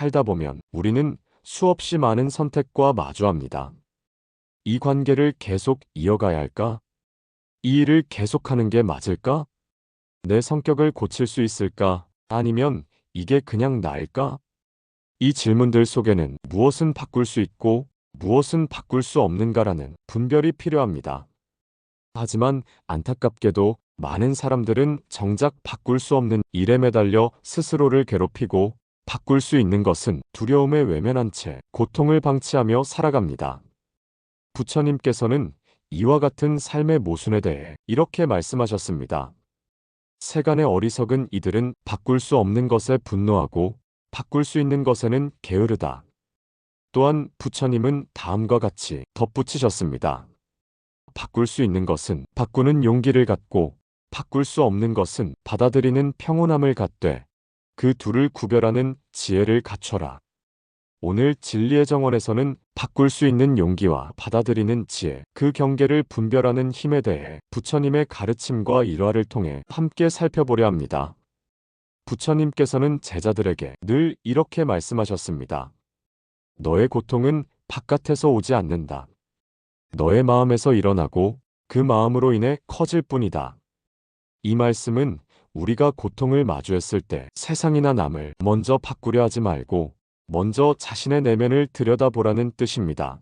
살다 보면 우리는 수없이 많은 선택과 마주합니다. 이 관계를 계속 이어가야 할까? 이 일을 계속하는 게 맞을까? 내 성격을 고칠 수 있을까? 아니면 이게 그냥 나일까? 이 질문들 속에는 무엇은 바꿀 수 있고 무엇은 바꿀 수 없는가라는 분별이 필요합니다. 하지만 안타깝게도 많은 사람들은 정작 바꿀 수 없는 일에 매달려 스스로를 괴롭히고 바꿀 수 있는 것은 두려움에 외면한 채 고통을 방치하며 살아갑니다. 부처님께서는 이와 같은 삶의 모순에 대해 이렇게 말씀하셨습니다. 세간의 어리석은 이들은 바꿀 수 없는 것에 분노하고 바꿀 수 있는 것에는 게으르다. 또한 부처님은 다음과 같이 덧붙이셨습니다. 바꿀 수 있는 것은 바꾸는 용기를 갖고 바꿀 수 없는 것은 받아들이는 평온함을 갖되 그 둘을 구별하는 지혜를 갖춰라. 오늘 진리의 정원에서는 바꿀 수 있는 용기와 받아들이는 지혜, 그 경계를 분별하는 힘에 대해 부처님의 가르침과 일화를 통해 함께 살펴보려 합니다. 부처님께서는 제자들에게 늘 이렇게 말씀하셨습니다. 너의 고통은 바깥에서 오지 않는다. 너의 마음에서 일어나고 그 마음으로 인해 커질 뿐이다. 이 말씀은 우리가 고통을 마주했을 때 세상이나 남을 먼저 바꾸려 하지 말고 먼저 자신의 내면을 들여다보라는 뜻입니다.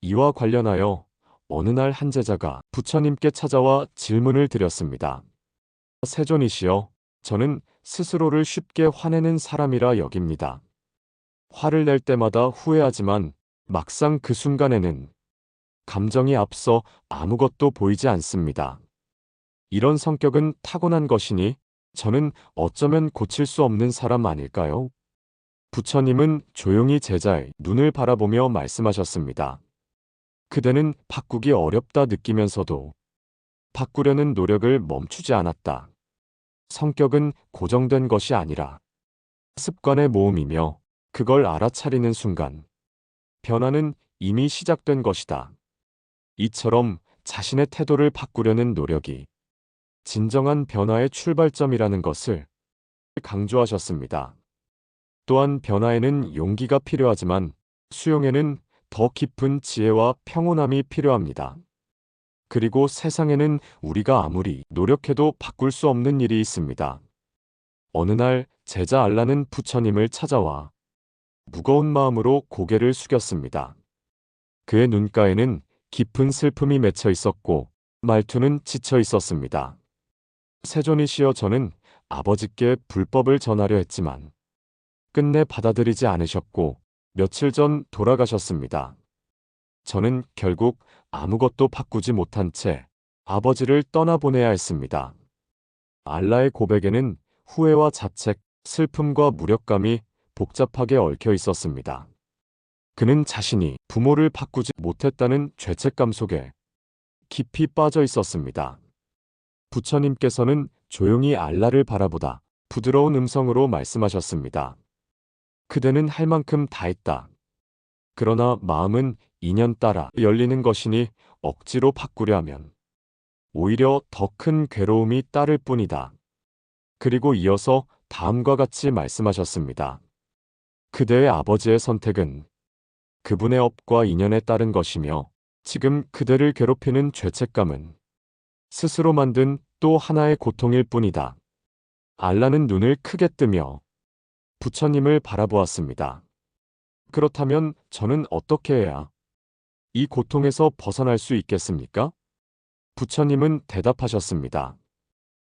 이와 관련하여 어느 날 한 제자가 부처님께 찾아와 질문을 드렸습니다. 세존이시여, 저는 스스로를 쉽게 화내는 사람이라 여깁니다. 화를 낼 때마다 후회하지만 막상 그 순간에는 감정이 앞서 아무것도 보이지 않습니다. 이런 성격은 타고난 것이니 저는 어쩌면 고칠 수 없는 사람 아닐까요? 부처님은 조용히 제자의 눈을 바라보며 말씀하셨습니다. 그대는 바꾸기 어렵다 느끼면서도 바꾸려는 노력을 멈추지 않았다. 성격은 고정된 것이 아니라 습관의 모음이며 그걸 알아차리는 순간 변화는 이미 시작된 것이다. 이처럼 자신의 태도를 바꾸려는 노력이 진정한 변화의 출발점이라는 것을 강조하셨습니다. 또한 변화에는 용기가 필요하지만 수용에는 더 깊은 지혜와 평온함이 필요합니다. 그리고 세상에는 우리가 아무리 노력해도 바꿀 수 없는 일이 있습니다. 어느 날 제자 알라는 부처님을 찾아와 무거운 마음으로 고개를 숙였습니다. 그의 눈가에는 깊은 슬픔이 맺혀 있었고 말투는 지쳐 있었습니다. 세존이시여, 저는 아버지께 불법을 전하려 했지만 끝내 받아들이지 않으셨고 며칠 전 돌아가셨습니다. 저는 결국 아무것도 바꾸지 못한 채 아버지를 떠나보내야 했습니다. 알라의 고백에는 후회와 자책, 슬픔과 무력감이 복잡하게 얽혀 있었습니다. 그는 자신이 부모를 바꾸지 못했다는 죄책감 속에 깊이 빠져 있었습니다. 부처님께서는 조용히 알라를 바라보다 부드러운 음성으로 말씀하셨습니다. 그대는 할 만큼 다 했다. 그러나 마음은 인연 따라 열리는 것이니 억지로 바꾸려 하면 오히려 더 큰 괴로움이 따를 뿐이다. 그리고 이어서 다음과 같이 말씀하셨습니다. 그대의 아버지의 선택은 그분의 업과 인연에 따른 것이며 지금 그대를 괴롭히는 죄책감은 스스로 만든 또 하나의 고통일 뿐이다. 알라는 눈을 크게 뜨며 부처님을 바라보았습니다. 그렇다면 저는 어떻게 해야 이 고통에서 벗어날 수 있겠습니까? 부처님은 대답하셨습니다.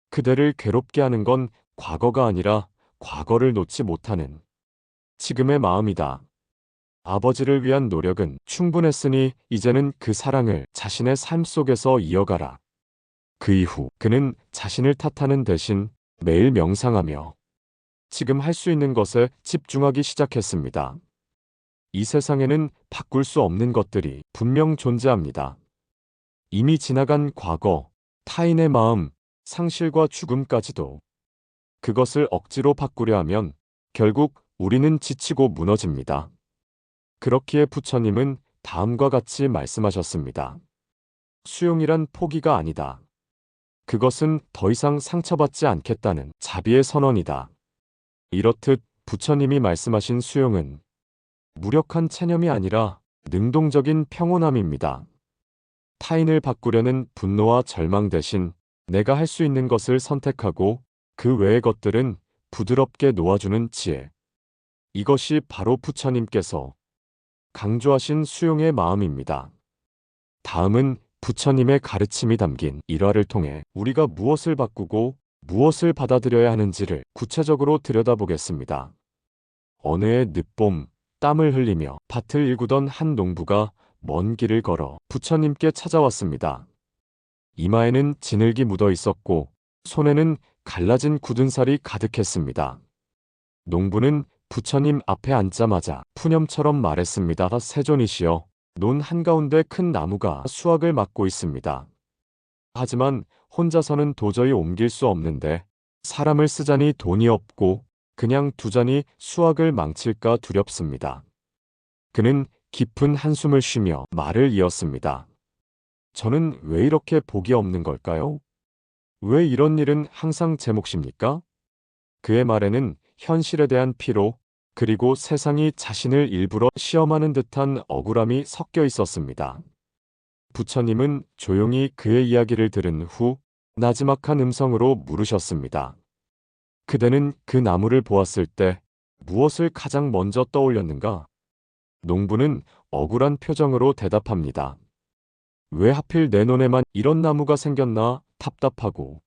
그대를 괴롭게 하는 건 과거가 아니라 과거를 놓지 못하는 지금의 마음이다. 아버지를 위한 노력은 충분했으니 이제는 그 사랑을 자신의 삶 속에서 이어가라. 그 이후 그는 자신을 탓하는 대신 매일 명상하며 지금 할 수 있는 것에 집중하기 시작했습니다. 이 세상에는 바꿀 수 없는 것들이 분명 존재합니다. 이미 지나간 과거, 타인의 마음, 상실과 죽음까지도. 그것을 억지로 바꾸려 하면 결국 우리는 지치고 무너집니다. 그렇기에 부처님은 다음과 같이 말씀하셨습니다. 수용이란 포기가 아니다. 그것은 더 이상 상처받지 않겠다는 자비의 선언이다. 이렇듯 부처님이 말씀하신 수용은 무력한 체념이 아니라 능동적인 평온함입니다. 타인을 바꾸려는 분노와 절망 대신 내가 할 수 있는 것을 선택하고 그 외의 것들은 부드럽게 놓아주는 지혜. 이것이 바로 부처님께서 강조하신 수용의 마음입니다. 다음은 부처님의 가르침이 담긴 일화를 통해 우리가 무엇을 바꾸고 무엇을 받아들여야 하는지를 구체적으로 들여다보겠습니다. 어느 해 늦봄, 땀을 흘리며 밭을 일구던 한 농부가 먼 길을 걸어 부처님께 찾아왔습니다. 이마에는 진흙이 묻어 있었고 손에는 갈라진 굳은 살이 가득했습니다. 농부는 부처님 앞에 앉자마자 푸념처럼 말했습니다. 세존이시여, 논 한가운데 큰 나무가 수확을 막고 있습니다. 하지만 혼자서는 도저히 옮길 수 없는데 사람을 쓰자니 돈이 없고 그냥 두자니 수확을 망칠까 두렵습니다. 그는 깊은 한숨을 쉬며 말을 이었습니다. 저는 왜 이렇게 복이 없는 걸까요? 왜 이런 일은 항상 제 몫입니까? 그의 말에는 현실에 대한 피로, 그리고 세상이 자신을 일부러 시험하는 듯한 억울함이 섞여 있었습니다. 부처님은 조용히 그의 이야기를 들은 후 나지막한 음성으로 물으셨습니다. 그대는 그 나무를 보았을 때 무엇을 가장 먼저 떠올렸는가? 농부는 억울한 표정으로 대답합니다. 왜 하필 내 눈에만 이런 나무가 생겼나 답답하고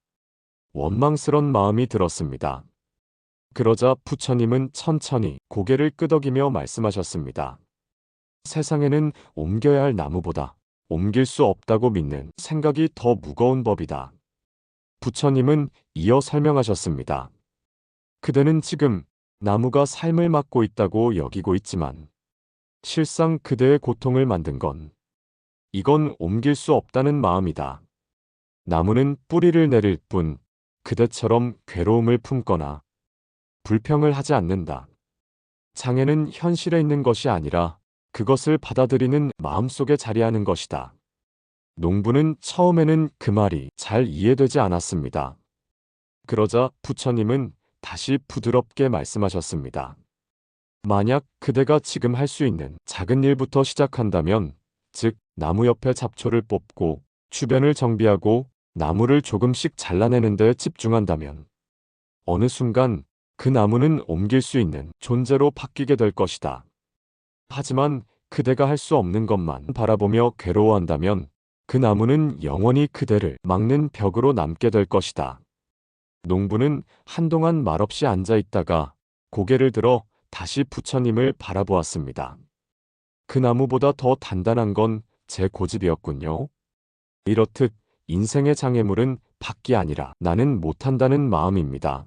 원망스런 마음이 들었습니다. 그러자 부처님은 천천히 고개를 끄덕이며 말씀하셨습니다. 세상에는 옮겨야 할 나무보다 옮길 수 없다고 믿는 생각이 더 무거운 법이다. 부처님은 이어 설명하셨습니다. 그대는 지금 나무가 삶을 맞고 있다고 여기고 있지만 실상 그대의 고통을 만든 건 이건 옮길 수 없다는 마음이다. 나무는 뿌리를 내릴 뿐 그대처럼 괴로움을 품거나 불평을 하지 않는다. 장애는 현실에 있는 것이 아니라 그것을 받아들이는 마음속에 자리하는 것이다. 농부는 처음에는 그 말이 잘 이해되지 않았습니다. 그러자 부처님은 다시 부드럽게 말씀하셨습니다. 만약 그대가 지금 할 수 있는 작은 일부터 시작한다면, 즉 나무 옆에 잡초를 뽑고 주변을 정비하고 나무를 조금씩 잘라내는 데 집중한다면 어느 순간 그 나무는 옮길 수 있는 존재로 바뀌게 될 것이다. 하지만 그대가 할 수 없는 것만 바라보며 괴로워한다면 그 나무는 영원히 그대를 막는 벽으로 남게 될 것이다. 농부는 한동안 말없이 앉아 있다가 고개를 들어 다시 부처님을 바라보았습니다. 그 나무보다 더 단단한 건 제 고집이었군요. 이렇듯 인생의 장애물은 밖이 아니라 나는 못한다는 마음입니다.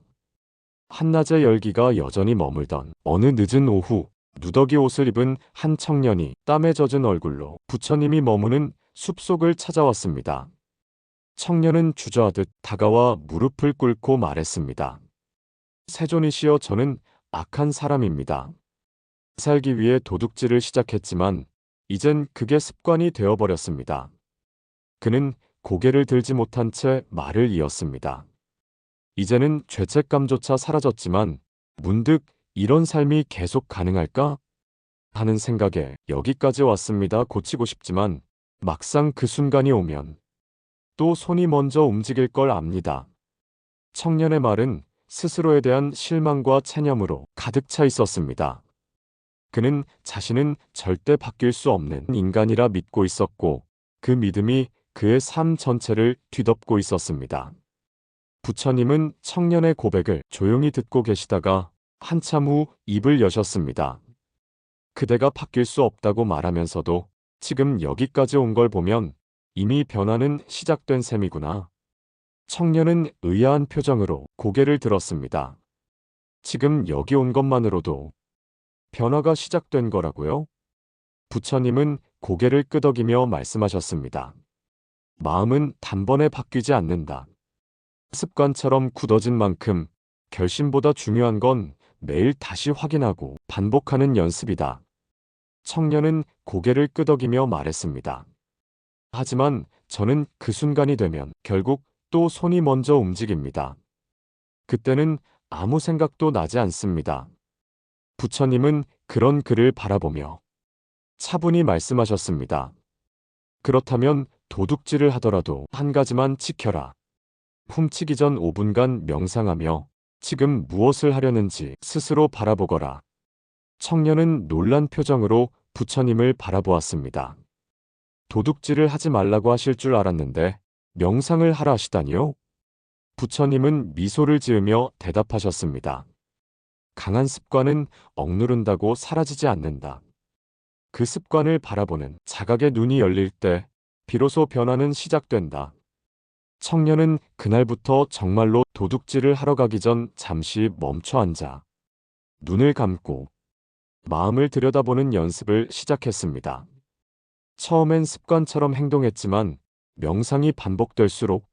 한낮의 열기가 여전히 머물던 어느 늦은 오후, 누더기 옷을 입은 한 청년이 땀에 젖은 얼굴로 부처님이 머무는 숲속을 찾아왔습니다. 청년은 주저하듯 다가와 무릎을 꿇고 말했습니다. 세존이시여, 저는 악한 사람입니다. 살기 위해 도둑질을 시작했지만 이젠 그게 습관이 되어버렸습니다. 그는 고개를 들지 못한 채 말을 이었습니다. 이제는 죄책감조차 사라졌지만 문득 이런 삶이 계속 가능할까? 하는 생각에 여기까지 왔습니다. 고치고 싶지만 막상 그 순간이 오면 또 손이 먼저 움직일 걸 압니다. 청년의 말은 스스로에 대한 실망과 체념으로 가득 차 있었습니다. 그는 자신은 절대 바뀔 수 없는 인간이라 믿고 있었고 그 믿음이 그의 삶 전체를 뒤덮고 있었습니다. 부처님은 청년의 고백을 조용히 듣고 계시다가 한참 후 입을 여셨습니다. 그대가 바뀔 수 없다고 말하면서도 지금 여기까지 온 걸 보면 이미 변화는 시작된 셈이구나. 청년은 의아한 표정으로 고개를 들었습니다. 지금 여기 온 것만으로도 변화가 시작된 거라고요? 부처님은 고개를 끄덕이며 말씀하셨습니다. 마음은 단번에 바뀌지 않는다. 습관처럼 굳어진 만큼 결심보다 중요한 건 매일 다시 확인하고 반복하는 연습이다. 청년은 고개를 끄덕이며 말했습니다. 하지만 저는 그 순간이 되면 결국 또 손이 먼저 움직입니다. 그때는 아무 생각도 나지 않습니다. 부처님은 그런 그를 바라보며 차분히 말씀하셨습니다. 그렇다면 도둑질을 하더라도 한 가지만 지켜라. 훔치기 전 5분간 명상하며 지금 무엇을 하려는지 스스로 바라보거라. 청년은 놀란 표정으로 부처님을 바라보았습니다. 도둑질을 하지 말라고 하실 줄 알았는데 명상을 하라 하시다니요? 부처님은 미소를 지으며 대답하셨습니다. 강한 습관은 억누른다고 사라지지 않는다. 그 습관을 바라보는 자각의 눈이 열릴 때 비로소 변화는 시작된다. 청년은 그날부터 정말로 도둑질을 하러 가기 전 잠시 멈춰 앉아 눈을 감고 마음을 들여다보는 연습을 시작했습니다. 처음엔 습관처럼 행동했지만 명상이 반복될수록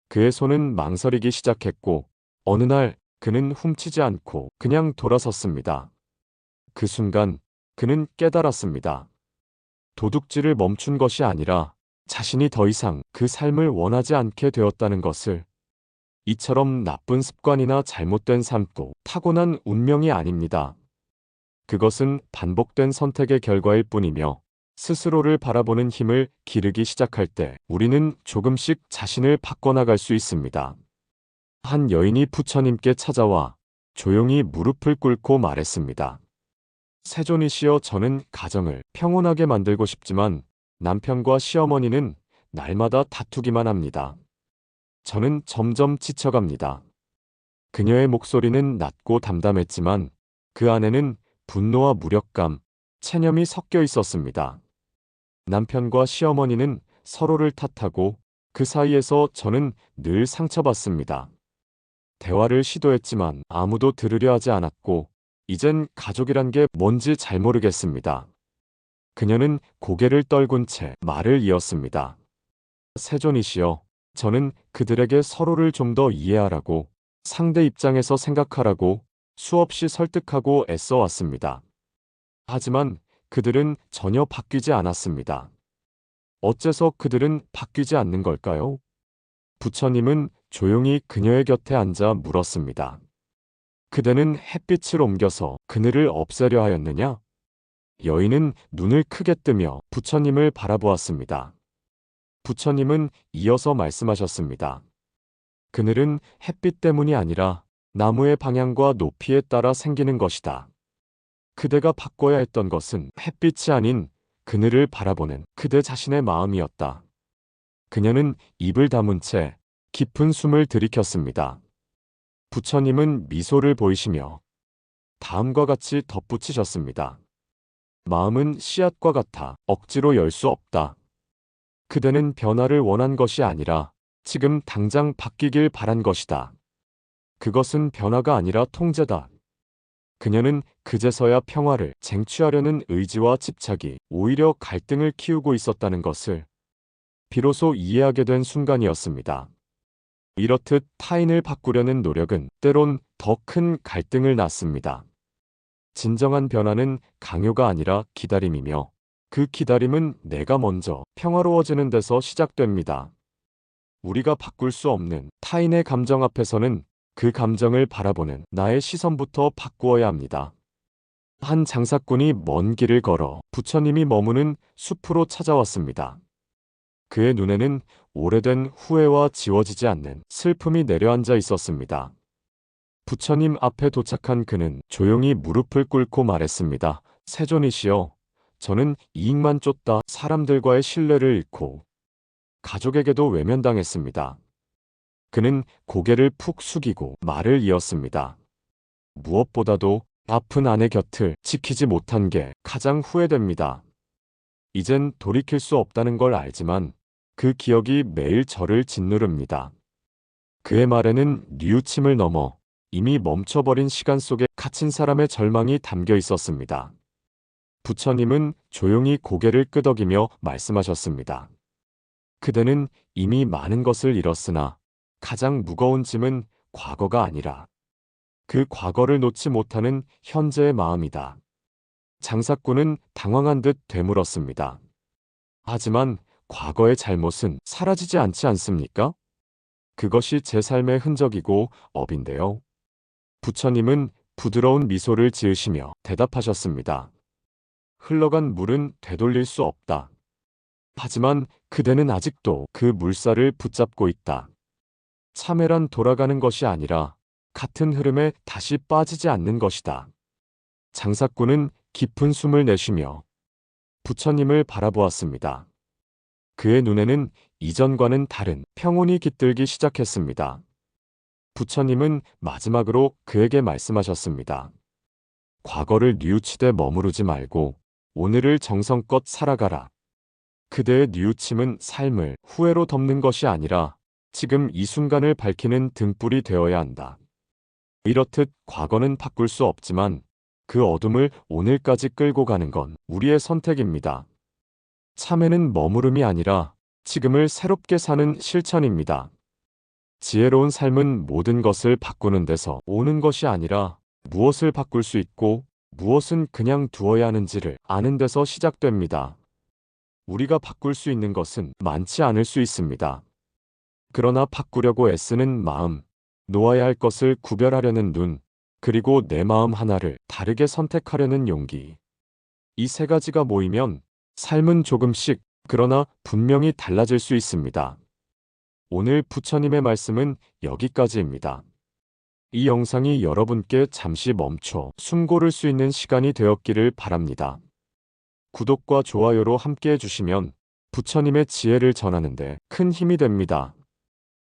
그의 손은 망설이기 시작했고 어느 날 그는 훔치지 않고 그냥 돌아섰습니다. 그 순간 그는 깨달았습니다. 도둑질을 멈춘 것이 아니라 자신이 더 이상 그 삶을 원하지 않게 되었다는 것을. 이처럼 나쁜 습관이나 잘못된 삶도 타고난 운명이 아닙니다. 그것은 반복된 선택의 결과일 뿐이며 스스로를 바라보는 힘을 기르기 시작할 때 우리는 조금씩 자신을 바꿔나갈 수 있습니다. 한 여인이 부처님께 찾아와 조용히 무릎을 꿇고 말했습니다. 세존이시여, 저는 가정을 평온하게 만들고 싶지만 남편과 시어머니는 날마다 다투기만 합니다. 저는 점점 지쳐갑니다. 그녀의 목소리는 낮고 담담했지만 그 안에는 분노와 무력감, 체념이 섞여 있었습니다. 남편과 시어머니는 서로를 탓하고 그 사이에서 저는 늘 상처받습니다. 대화를 시도했지만 아무도 들으려 하지 않았고 이젠 가족이란 게 뭔지 잘 모르겠습니다. 그녀는 고개를 떨군 채 말을 이었습니다. 세존이시여, 저는 그들에게 서로를 좀 더 이해하라고, 상대 입장에서 생각하라고 수없이 설득하고 애써 왔습니다. 하지만 그들은 전혀 바뀌지 않았습니다. 어째서 그들은 바뀌지 않는 걸까요? 부처님은 조용히 그녀의 곁에 앉아 물었습니다. 그대는 햇빛을 옮겨서 그늘을 없애려 하였느냐? 여인은 눈을 크게 뜨며 부처님을 바라보았습니다. 부처님은 이어서 말씀하셨습니다. 그늘은 햇빛 때문이 아니라 나무의 방향과 높이에 따라 생기는 것이다. 그대가 바꿔야 했던 것은 햇빛이 아닌 그늘을 바라보는 그대 자신의 마음이었다. 그녀는 입을 다문 채 깊은 숨을 들이켰습니다. 부처님은 미소를 보이시며 다음과 같이 덧붙이셨습니다. 마음은 씨앗과 같아 억지로 열 수 없다. 그대는 변화를 원한 것이 아니라 지금 당장 바뀌길 바란 것이다. 그것은 변화가 아니라 통제다. 그녀는 그제서야 평화를 쟁취하려는 의지와 집착이 오히려 갈등을 키우고 있었다는 것을 비로소 이해하게 된 순간이었습니다. 이렇듯 타인을 바꾸려는 노력은 때론 더 큰 갈등을 낳습니다. 진정한 변화는 강요가 아니라 기다림이며 그 기다림은 내가 먼저 평화로워지는 데서 시작됩니다. 우리가 바꿀 수 없는 타인의 감정 앞에서는 그 감정을 바라보는 나의 시선부터 바꾸어야 합니다. 한 장사꾼이 먼 길을 걸어 부처님이 머무는 숲으로 찾아왔습니다. 그의 눈에는 오래된 후회와 지워지지 않는 슬픔이 내려앉아 있었습니다. 부처님 앞에 도착한 그는 조용히 무릎을 꿇고 말했습니다. 세존이시여, 저는 이익만 쫓다 사람들과의 신뢰를 잃고 가족에게도 외면당했습니다. 그는 고개를 푹 숙이고 말을 이었습니다. 무엇보다도 아픈 아내 곁을 지키지 못한 게 가장 후회됩니다. 이젠 돌이킬 수 없다는 걸 알지만 그 기억이 매일 저를 짓누릅니다. 그의 말에는 뉘우침을 넘어 이미 멈춰버린 시간 속에 갇힌 사람의 절망이 담겨 있었습니다. 부처님은 조용히 고개를 끄덕이며 말씀하셨습니다. 그대는 이미 많은 것을 잃었으나 가장 무거운 짐은 과거가 아니라 그 과거를 놓지 못하는 현재의 마음이다. 장사꾼은 당황한 듯 되물었습니다. 하지만 과거의 잘못은 사라지지 않지 않습니까? 그것이 제 삶의 흔적이고 업인데요. 부처님은 부드러운 미소를 지으시며 대답하셨습니다. 흘러간 물은 되돌릴 수 없다. 하지만 그대는 아직도 그 물살을 붙잡고 있다. 참회란 돌아가는 것이 아니라 같은 흐름에 다시 빠지지 않는 것이다. 장사꾼은 깊은 숨을 내쉬며 부처님을 바라보았습니다. 그의 눈에는 이전과는 다른 평온이 깃들기 시작했습니다. 부처님은 마지막으로 그에게 말씀하셨습니다. 과거를 뉘우치되 머무르지 말고 오늘을 정성껏 살아가라. 그대의 뉘우침은 삶을 후회로 덮는 것이 아니라 지금 이 순간을 밝히는 등불이 되어야 한다. 이렇듯 과거는 바꿀 수 없지만 그 어둠을 오늘까지 끌고 가는 건 우리의 선택입니다. 참회는 머무름이 아니라 지금을 새롭게 사는 실천입니다. 지혜로운 삶은 모든 것을 바꾸는 데서 오는 것이 아니라 무엇을 바꿀 수 있고 무엇은 그냥 두어야 하는지를 아는 데서 시작됩니다. 우리가 바꿀 수 있는 것은 많지 않을 수 있습니다. 그러나 바꾸려고 애쓰는 마음, 놓아야 할 것을 구별하려는 눈, 그리고 내 마음 하나를 다르게 선택하려는 용기. 이 세 가지가 모이면 삶은 조금씩, 그러나 분명히 달라질 수 있습니다. 오늘 부처님의 말씀은 여기까지입니다. 이 영상이 여러분께 잠시 멈춰 숨 고를 수 있는 시간이 되었기를 바랍니다. 구독과 좋아요로 함께 해주시면 부처님의 지혜를 전하는데 큰 힘이 됩니다.